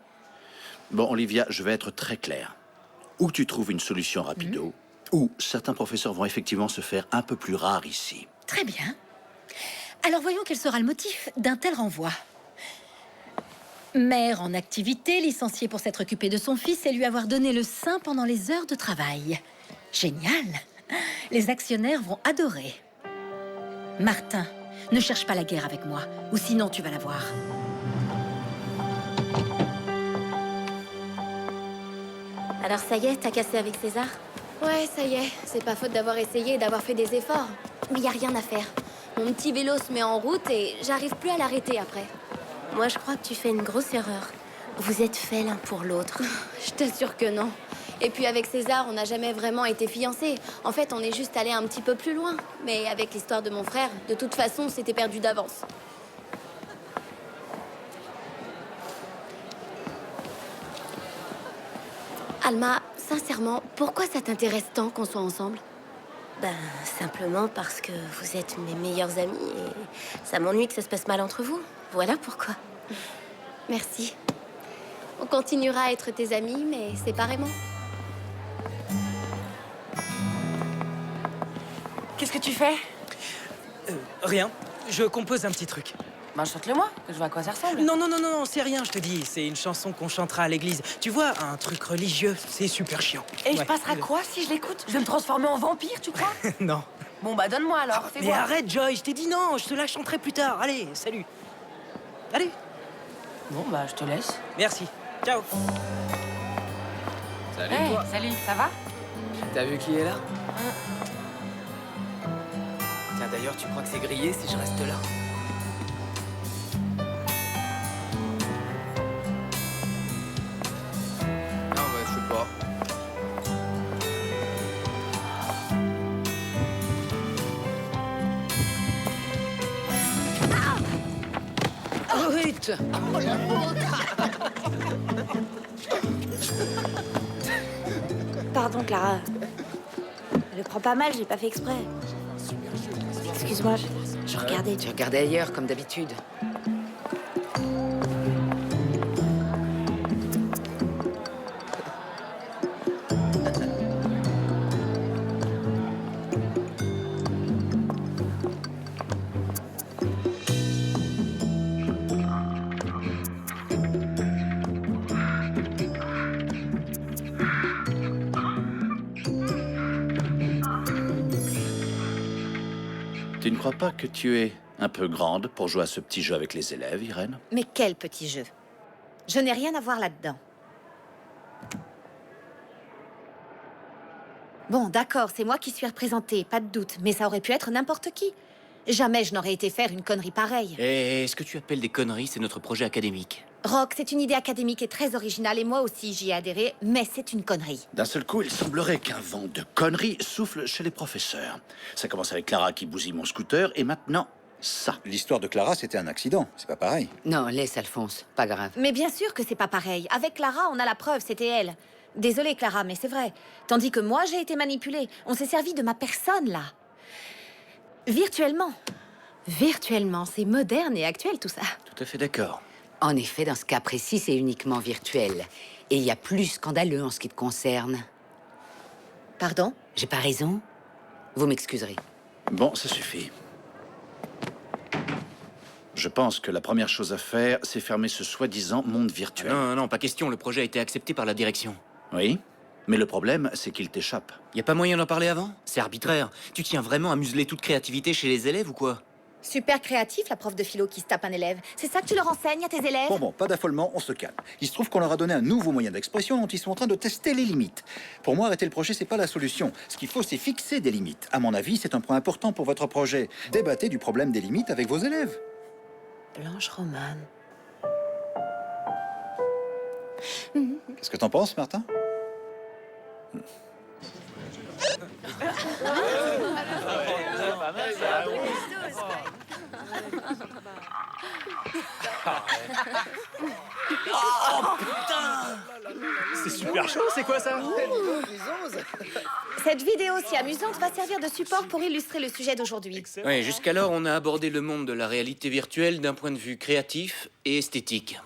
Bon, Olivia, je vais être très clair. Ou tu trouves une solution rapido, ou certains professeurs vont effectivement se faire un peu plus rares ici.
Très bien. Alors voyons quel sera le motif d'un tel renvoi. Mère en activité, licenciée pour s'être occupée de son fils et lui avoir donné le sein pendant les heures de travail. Génial! Les actionnaires vont adorer. Martin, ne cherche pas la guerre avec moi, ou sinon tu vas la voir.
Alors ça y est, t'as cassé avec César?
Ouais, ça y est. C'est pas faute d'avoir essayé et d'avoir fait des efforts.
Mais y a rien à faire.
Mon petit vélo se met en route et j'arrive plus à l'arrêter après.
Moi, je crois que tu fais une grosse erreur. Vous êtes faits l'un pour l'autre.
Je t'assure que non. Et puis avec César, on n'a jamais vraiment été fiancés. En fait, on est juste allé un petit peu plus loin. Mais avec l'histoire de mon frère, de toute façon, c'était perdu d'avance. Alma, sincèrement, pourquoi ça t'intéresse tant qu'on soit ensemble?
Ben, simplement parce que vous êtes mes meilleurs amis et ça m'ennuie que ça se passe mal entre vous. Voilà pourquoi. Merci. On continuera à être tes amis, mais séparément.
Qu'est-ce que tu fais?
Rien. Je compose un petit truc.
Ben, chante-le-moi, que je vois à quoi ça ressemble.
Non, non, non, non, non, c'est rien, je te dis. C'est une chanson qu'on chantera à l'église. Tu vois, un truc religieux, c'est super chiant.
Et je
Ouais.
passerai quoi si je l'écoute? Je vais me transformer en vampire, tu crois?
Non.
Bon, bah donne-moi alors,
Mais
fais-moi.
arrête, Joy, je t'ai dit non, je te la chanterai plus tard. Allez, salut. Allez.
Bon, bah je te laisse.
Merci. Ciao.
Salut,
Hey,
toi.
salut, ça va?
T'as vu qui est là? Tiens, d'ailleurs, tu crois que c'est grillé si je reste là? Non, bah, je sais pas.
Ruth!
Pardon, Clara. Je le prends pas mal, j'ai pas fait exprès. Excuse-moi, je regardais.
Tu regardais ailleurs, comme d'habitude.
Tu ne crois pas que tu es un peu grande pour jouer à ce petit jeu avec les élèves, Irène?
Mais quel petit jeu. Je n'ai rien à voir là-dedans. Bon, d'accord, c'est moi qui suis représentée, pas de doute. Mais ça aurait pu être n'importe qui. Jamais je n'aurais été faire une connerie pareille.
Et ce que tu appelles des conneries, c'est notre projet académique.
Rock, c'est une idée académique et très originale, et moi aussi j'y ai adhéré, mais c'est une connerie.
D'un seul coup, il semblerait qu'un vent de conneries souffle chez les professeurs. Ça commence avec Clara qui bousille mon scooter, et maintenant, ça.
L'histoire de Clara, c'était un accident. C'est pas pareil.
Non, laisse Alphonse, pas grave.
Mais bien sûr que c'est pas pareil. Avec Clara, on a la preuve, c'était elle. Désolée, Clara, mais c'est vrai. Tandis que moi, j'ai été manipulée. On s'est servi de ma personne, là. Virtuellement. Virtuellement, c'est moderne et actuel, tout ça.
Tout à fait d'accord.
En effet, dans ce cas précis, c'est uniquement virtuel. Et il y a plus scandaleux en ce qui te concerne.
Pardon?
J'ai pas raison? Vous m'excuserez.
Bon, ça suffit. Je pense que la première chose à faire, c'est fermer ce soi-disant monde virtuel.
Non, non, pas question. Le projet a été accepté par la direction.
Oui, mais le problème, c'est qu'il t'échappe.
Y a pas moyen d'en parler avant? C'est arbitraire. Tu tiens vraiment à museler toute créativité chez les élèves ou quoi?
Super créatif, la prof de philo qui se tape un élève. C'est ça que tu leur enseignes à tes élèves?
Bon, pas d'affolement, on se calme. Il se trouve qu'on leur a donné un nouveau moyen d'expression dont ils sont en train de tester les limites. Pour moi, arrêter le projet, c'est pas la solution. Ce qu'il faut, c'est fixer des limites. À mon avis, c'est un point important pour votre projet. Débattez du problème des limites avec vos élèves.
Blanche Romane.
Qu'est-ce que t'en penses, Martin?
Oh putain! C'est super chaud, c'est quoi ça?
Cette vidéo si amusante va servir de support pour illustrer le sujet d'aujourd'hui.
Oui, jusqu'alors, on a abordé le monde de la réalité virtuelle d'un point de vue créatif et esthétique.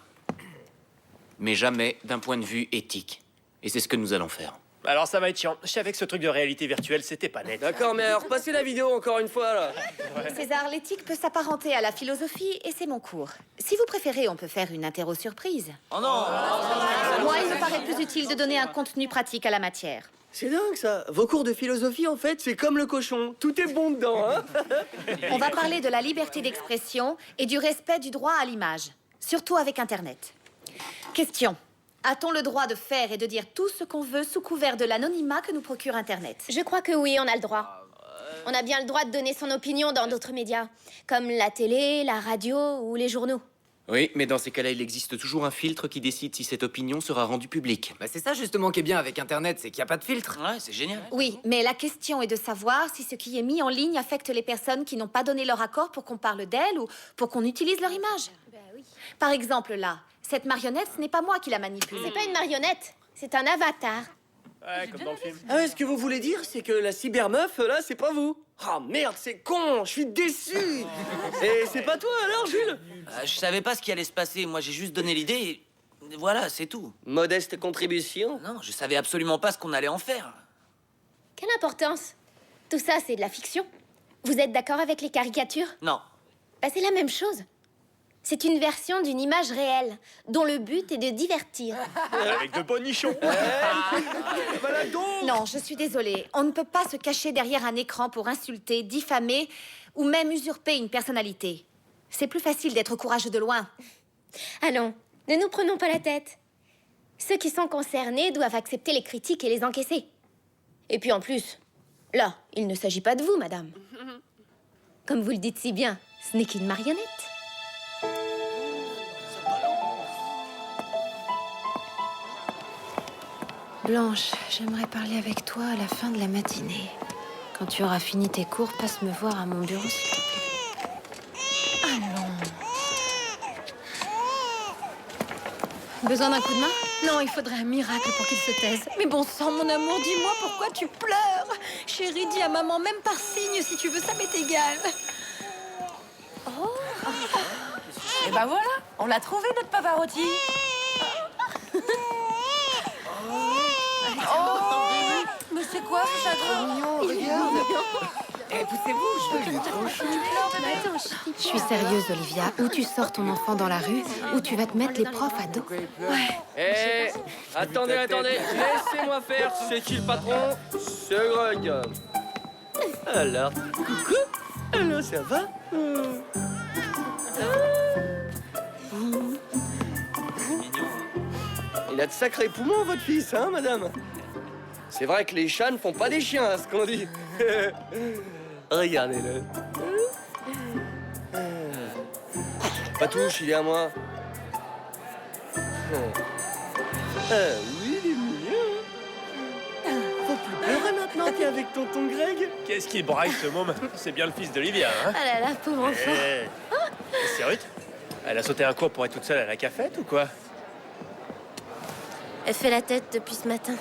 Mais jamais d'un point de vue éthique. Et c'est ce que nous allons faire.
Alors ça va être chiant. Je savais que ce truc de réalité virtuelle, c'était pas net.
D'accord, mais alors passez la vidéo encore une fois, là.
César, l'éthique peut s'apparenter à la philosophie et c'est mon cours. Si vous préférez, on peut faire une interro surprise.
Oh non!
Moi, il me paraît plus utile de donner un contenu pratique à la matière.
C'est dingue, ça. Vos cours de philosophie, en fait, c'est comme le cochon. Tout est bon dedans, hein?
On va parler de la liberté d'expression et du respect du droit à l'image, surtout avec Internet. Question. A-t-on le droit de faire et de dire tout ce qu'on veut sous couvert de l'anonymat que nous procure Internet?
Je crois que oui, on a le droit. On a bien le droit de donner son opinion dans d'autres médias, comme la télé, la radio ou les journaux.
Oui, mais dans ces cas-là, il existe toujours un filtre qui décide si cette opinion sera rendue publique.
Bah, c'est ça justement qui est bien avec Internet, c'est qu'il n'y a pas de filtre.
Ouais, c'est génial.
Oui, mais la question est de savoir si ce qui est mis en ligne affecte les personnes qui n'ont pas donné leur accord pour qu'on parle d'elles ou pour qu'on utilise leur image. Par exemple, là, cette marionnette, ce n'est pas moi qui la manipule.
C'est pas une marionnette, c'est un avatar.
Ouais, comme dans le film.
Ah ouais, ce que vous voulez dire, c'est que la cybermeuf, là, c'est pas vous. Ah merde, c'est con, je suis déçu. Et c'est pas toi alors, Jules?
Je savais pas ce qui allait se passer. Moi, j'ai juste donné l'idée et voilà, c'est tout.
Modeste contribution?
Non, je savais absolument pas ce qu'on allait en faire.
Quelle importance? Tout ça, c'est de la fiction. Vous êtes d'accord avec les caricatures?
Non.
Bah, c'est la même chose. C'est une version d'une image réelle, dont le but est de divertir.
Avec de bons nichons.
Voilà donc.
Non, je suis désolée. On ne peut pas se cacher derrière un écran pour insulter, diffamer ou même usurper une personnalité. C'est plus facile d'être courageux de loin.
Allons, ne nous prenons pas la tête. Ceux qui sont concernés doivent accepter les critiques et les encaisser. Et puis en plus, là, il ne s'agit pas de vous, madame. Comme vous le dites si bien, ce n'est qu'une marionnette.
Blanche, j'aimerais parler avec toi à la fin de la matinée. Quand tu auras fini tes cours, passe me voir à mon bureau, s'il te plaît. Ah non.
Besoin d'un coup de main? Non, il faudrait un miracle pour qu'il se taise. Mais bon sang, mon amour, dis-moi pourquoi tu pleures. Chérie, dis à maman, même par signe, si tu veux, ça m'est égal.
Et ben voilà, on l'a trouvé notre Pavarotti. Mais c'est quoi ce chagrin?
Eh, poussez-vous, je veux trop chou.
Je suis sérieuse, Olivia. Ou tu sors ton enfant dans la rue, ou tu vas te mettre les profs à dos.
Eh, attendez, laissez-moi faire. C'est qui le patron? C'est Greg. Alors, coucou. Alors, ça va? Il a de sacrés poumons, votre fils, hein, madame? C'est vrai que les chats ne font pas des chiens, ce qu'on dit. Regardez-le. Patouche, il est à moi. Oui, il est mignon. Faut plus pleurer maintenant, t'es avec tonton Greg.
Qu'est-ce qui braille ce môme? C'est bien le fils d'Olivia, hein?
Ah là là, pauvre enfant.
Et c'est Ruth? Elle a sauté un cours pour être toute seule à la cafette ou quoi?
Elle fait la tête depuis ce matin.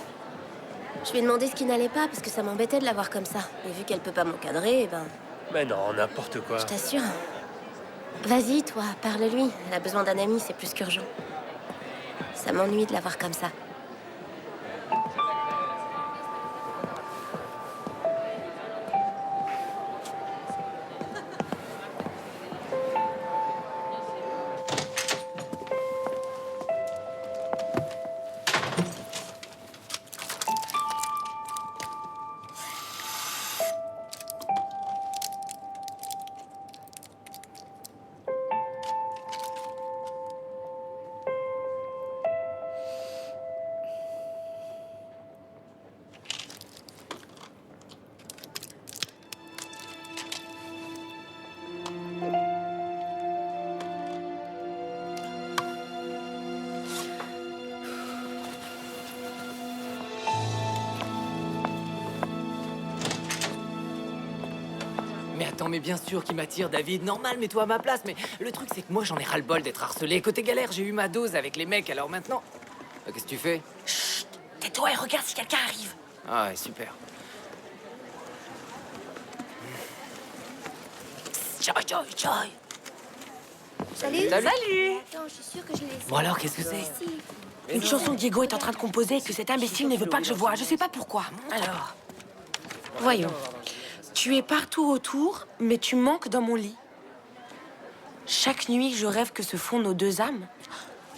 Je lui ai demandé ce qui n'allait pas parce que ça m'embêtait de la voir comme ça. Et vu qu'elle peut pas m'encadrer, ben...
Mais non, n'importe quoi.
Je t'assure. Vas-y, toi, parle-lui. Elle a besoin d'un ami, c'est plus qu'urgent. Ça m'ennuie de la voir comme ça.
Mais attends, mais bien sûr qu'il m'attire, David. Normal, mets-toi à ma place. Mais le truc, c'est que moi, j'en ai ras-le-bol d'être harcelé. Côté galère, j'ai eu ma dose avec les mecs, alors maintenant... Qu'est-ce que tu fais?
Chut, tais-toi et regarde si quelqu'un arrive.
Ah ouais, super.
Joy.
Salut.
Salut.
Attends, je suis sûre que je l'ai laissé.
Bon alors, qu'est-ce que c'est?
Une chanson que Diego est en train de composer et que cet imbécile ne veut pas que je voie. Je sais pas pourquoi. Alors, voyons. Tu es partout autour, mais tu manques dans mon lit. Chaque nuit, je rêve que se fondent nos deux âmes.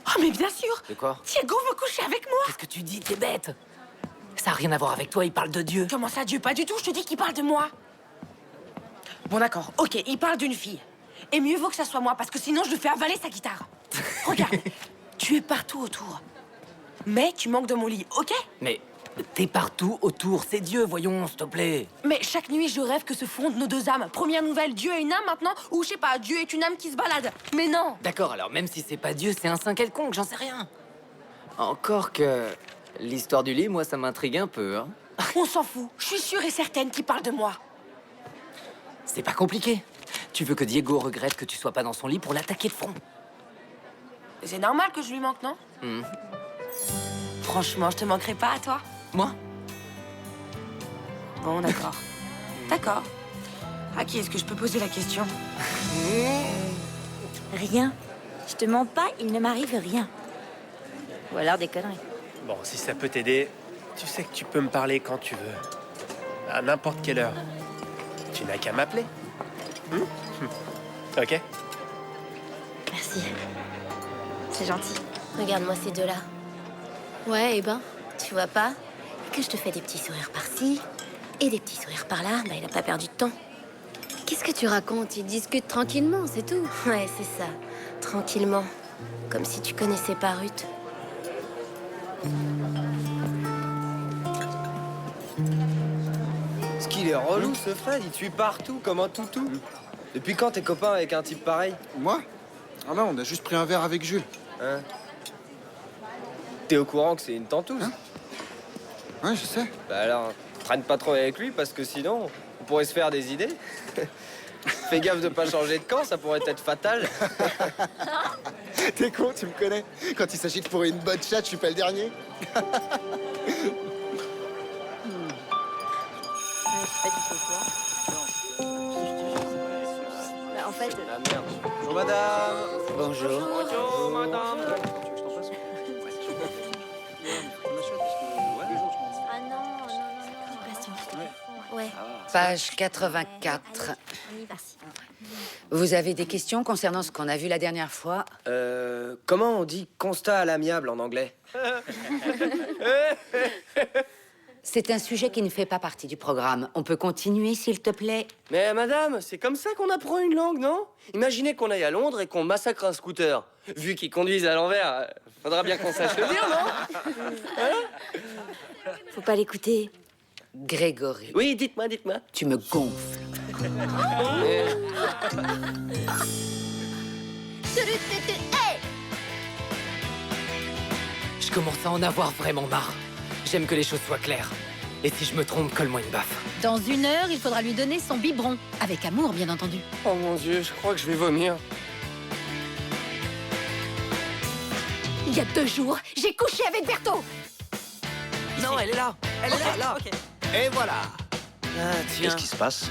Oh, mais bien sûr!
De quoi?
Diego veut coucher avec moi!
Qu'est-ce que tu dis? T'es bête! Ça n'a rien à voir avec toi, il parle de Dieu.
Comment ça, Dieu? Pas du tout, je te dis qu'il parle de moi. Bon, d'accord, ok, il parle d'une fille. Et mieux vaut que ça soit moi, parce que sinon je lui fais avaler sa guitare. Regarde, tu es partout autour. Mais tu manques de mon lit, ok?
Mais t'es partout autour, c'est Dieu, voyons, s'il te plaît.
Mais chaque nuit, je rêve que se fondent nos deux âmes. Première nouvelle, Dieu est une âme maintenant? Ou je sais pas, Dieu est une âme qui se balade. Mais non!
D'accord, alors même si c'est pas Dieu, c'est un saint quelconque, j'en sais rien. Encore que... l'histoire du lit, moi, ça m'intrigue un peu, hein.
On s'en fout, je suis sûre et certaine qu'il parle de moi.
C'est pas compliqué. Tu veux que Diego regrette que tu sois pas dans son lit pour l'attaquer de front.
C'est normal que je lui manque, non? Franchement, je te manquerai pas à toi.
Moi?
Bon, d'accord. D'accord. À qui est-ce que je peux poser la question?
Rien. Je te mens pas, il ne m'arrive rien. Ou alors des conneries.
Bon, si ça peut t'aider, tu sais que tu peux me parler quand tu veux. À n'importe quelle heure. Tu n'as qu'à m'appeler. Ok?
Merci. C'est gentil.
Regarde-moi ces deux-là. Ouais, et ben, tu vois pas que je te fais des petits sourires par-ci et des petits sourires par-là. Bah, il a pas perdu de temps. Qu'est-ce que tu racontes? Ils discutent tranquillement, c'est tout. Ouais, c'est ça. Tranquillement. Comme si tu connaissais pas Ruth.
Ce qu'il est relou, ce Fred. Il te suit partout, comme un toutou. Depuis quand t'es copain avec un type pareil?
Moi? Ah bah, on a juste pris un verre avec Jules.
Hein? T'es au courant que c'est une tantouse?
Ouais, je sais.
Bah alors, traîne pas trop avec lui, parce que sinon, on pourrait se faire des idées. Fais gaffe de pas changer de camp, ça pourrait être fatal.
T'es con, tu me connais. Quand il s'agit de fourrer une bonne chatte, je suis pas le dernier.
Bah, en fait...
Ah merde. Bonjour madame.
Bonjour.
Bonjour madame.
Ah non. Ouais.
Page 84.
On y va.
Vous avez des questions concernant ce qu'on a vu la dernière fois?
Comment on dit constat à l'amiable en anglais?
C'est un sujet qui ne fait pas partie du programme. On peut continuer, s'il te plaît?
Mais madame, c'est comme ça qu'on apprend une langue, non? Imaginez qu'on aille à Londres et qu'on massacre un scooter. Vu qu'ils conduisent à l'envers, faudra bien qu'on sache le dire, non?
Faut pas l'écouter.
Grégory.
Oui, dites-moi.
Tu me gonfles.
Je commence à en avoir vraiment marre. J'aime que les choses soient claires. Et si je me trompe, colle-moi une baffe.
Dans 1 heure, il faudra lui donner son biberon. Avec amour, bien entendu.
Oh mon Dieu, je crois que je vais vomir.
Il y a 2 jours, j'ai couché avec Berthaud.
Non, elle est là. Elle est là. Et voilà.
Ah, tiens.
Qu'est-ce qui se passe?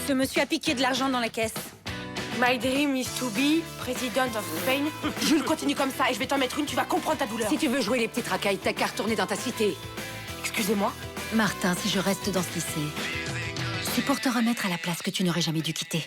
Ce monsieur a piqué de l'argent dans la caisse.
My dream is to be president of Spain. Jules, continue comme ça et je vais t'en mettre une, tu vas comprendre ta douleur.
Si tu veux jouer les petites racailles, t'as qu'à retourner dans ta cité.
Excusez-moi?
Martin, si je reste dans ce lycée, c'est pour te remettre à la place que tu n'aurais jamais dû quitter.